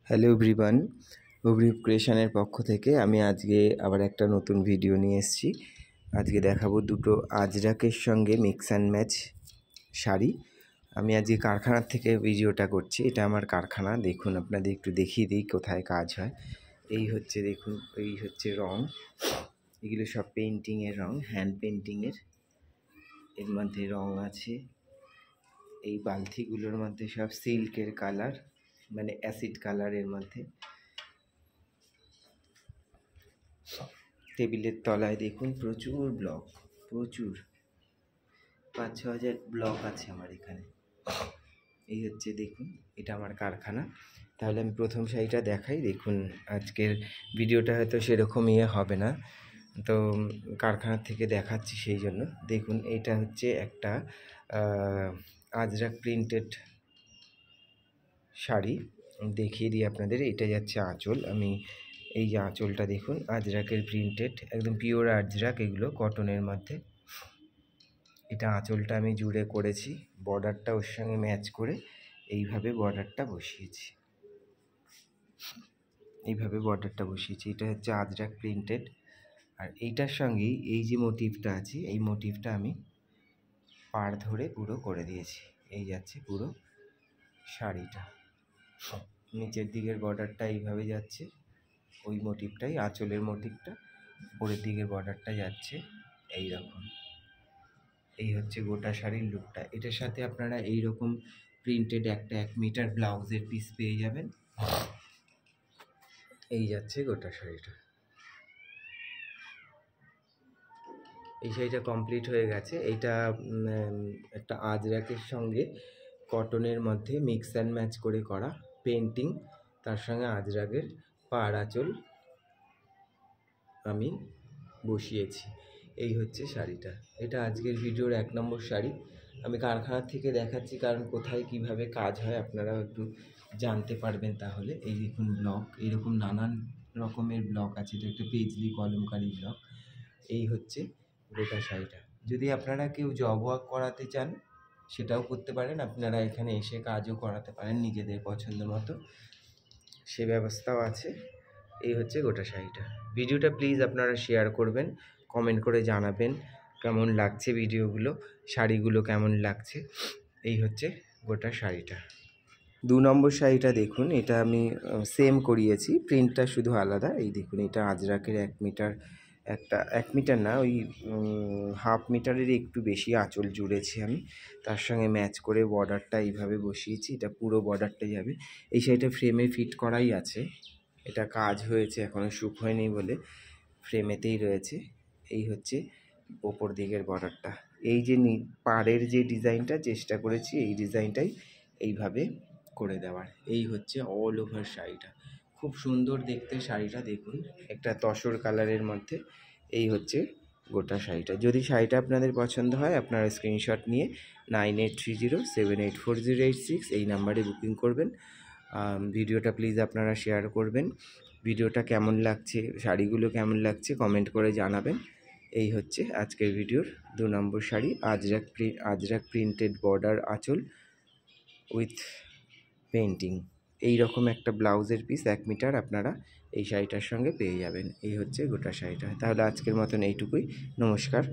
Hello everyone, Abhirup ক্রিয়েশনের পক্ষ থেকে আমি আজকে আবার একটা নতুন ভিডিও নিয়ে এসেছি। আজকে দেখাবো দুটো আজরাকের সঙ্গে মিক্স অ্যান্ড ম্যাচ শাড়ি। আমি আজকে কারখানার থেকে ভিডিওটা করছি। এটা আমার কারখানা, দেখুন আপনাদের একটু দেখিয়ে দিই কোথায় কাজ হয়। এই হচ্ছে দেখুন, এই হচ্ছে রং, এগুলো সব পেন্টিংয়ের রং, হ্যান্ড পেন্টিংয়ের। এর মধ্যে রং আছে, এই বালতিগুলোর মধ্যে সব সিল্কের কালার, মানে অ্যাসিড কালারের মধ্যে। টেবিলের তলায় দেখুন প্রচুর ব্লক, প্রচুর 5-6 হাজার ব্লক আছে আমার এখানে। এই হচ্ছে দেখুন, এটা আমার কারখানা। তাহলে আমি প্রথম শাড়িটা দেখাই। দেখুন আজকের ভিডিওটা হয়তো সেরকম হবে না, তো কারখানার থেকে দেখাচ্ছি সেই জন্য। দেখুন এটা হচ্ছে একটা আজরাক প্রিন্টেড শাড়ি, দেখিয়ে দিই আপনাদের। এটা যাচ্ছে আঁচল। আমি এই যে আঁচলটা দেখুন, আজরাকের প্রিন্টেড, একদম পিওর আজরাক, এগুলো কটনের মধ্যে। এটা আঁচলটা আমি জুড়ে করেছি, বর্ডারটা ওর সঙ্গে ম্যাচ করে এইভাবে বর্ডারটা বসিয়েছি, এইভাবে বর্ডারটা বসিয়েছি। এটা হচ্ছে আজরাক প্রিন্টেড। আর এইটার সঙ্গেই এই যে মোটিভটা আছে, এই মোটিভটা আমি পাড় ধরে পুরো করে দিয়েছি। এই যাচ্ছে পুরো শাড়িটা, নিচের দিকের বর্ডারটা এইভাবে যাচ্ছে, ওই মোটিভটাই আঁচলের মোটিভটা, উপরের দিকের বর্ডারটা যাচ্ছে এই রকম। এই হচ্ছে গোটা শাড়ির লুকটা। এটার সাথে আপনারা এই রকম প্রিন্টেড একটা 1 মিটার ব্লাউজের পিস পেয়ে যাবেন। এই যাচ্ছে গোটা শাড়িটা। এই শাড়িটা কমপ্লিট হয়ে গেছে। এইটা একটা আজরাকের সঙ্গে কটনের মধ্যে মিক্স অ্যান্ড ম্যাচ করে করা পেন্টিং, তার সঙ্গে আজরাকের পাড় আঁচল আমি বসিয়েছি। এই হচ্ছে শাড়িটা। এটা আজকের ভিডিওর 1 নম্বর শাড়ি। আমি কারখানার থেকে দেখাচ্ছি, কারণ কোথায় কিভাবে কাজ হয় আপনারাও একটু জানতে পারবেন। তাহলে এই দেখুন ব্লক, এইরকম নানান রকমের ব্লক আছে। এটা একটা পেজলি কলমকারি ব্লক। এই হচ্ছে গোটা শাড়িটা। যদি আপনারা কেউ জব ওয়ার্ক করাতে চান সেটাও করতে পারেন, আপনারা এখানে এসে কাজও করাতে পারেন নিজেদের পছন্দ মতো, সে ব্যবস্থাও আছে। এই হচ্ছে গোটা শাড়িটা। ভিডিওটা প্লিজ আপনারা শেয়ার করবেন, কমেন্ট করে জানাবেন কেমন লাগছে ভিডিওগুলো, শাড়িগুলো কেমন লাগছে। এই হচ্ছে গোটা শাড়িটা। 2 নম্বর শাড়িটা দেখুন, এটা আমি সেম করিয়েছি, প্রিন্টটা শুধু আলাদা। এই দেখুন, এটা আজরাকের 1 মিটার, একটা 1 মিটার না, ওই 1/2 মিটারের একটু বেশি আঁচল জুড়েছি আমি, তার সঙ্গে ম্যাচ করে বর্ডারটা এইভাবে বসিয়েছি। এটা পুরো বর্ডারটা যাবে। এই শাড়িটা ফ্রেমে ফিট করাই আছে, এটা কাজ হয়েছে, এখনও শুক হয়নি বলে ফ্রেমেতেই রয়েছে। এই হচ্ছে ওপর দিকের বর্ডারটা। এই যে পাড়ের যে ডিজাইনটা চেষ্টা করেছি, এই ডিজাইনটাই এইভাবে করে দেওয়ার। এই হচ্ছে অল ওভার শাড়িটা, খুব সুন্দর দেখতে শাড়িটা। দেখুন একটা তসর কালারের মধ্যে। এই হচ্ছে গোটা শাড়িটা। যদি শাড়িটা আপনাদের পছন্দ হয়, আপনারা স্ক্রিনশট নিয়ে 9830784086 এই নাম্বারে বুকিং করবেন। ভিডিওটা প্লিজ আপনারা শেয়ার করবেন। ভিডিওটা কেমন লাগছে, শাড়িগুলো কেমন লাগছে কমেন্ট করে জানাবেন। এই হচ্ছে আজকের ভিডিওর 2 নম্বর শাড়ি, আজরাক প্রিন্টেড বর্ডার আঁচল উইথ পেন্টিং। এই রকম একটা ব্লাউজের পিস 1 মিটার আপনারা এই শাড়িটার সঙ্গে পেয়ে যাবেন। এই হচ্ছে গোটা শাড়িটা। তাহলে আজকের মতন এইটুকুই, নমস্কার।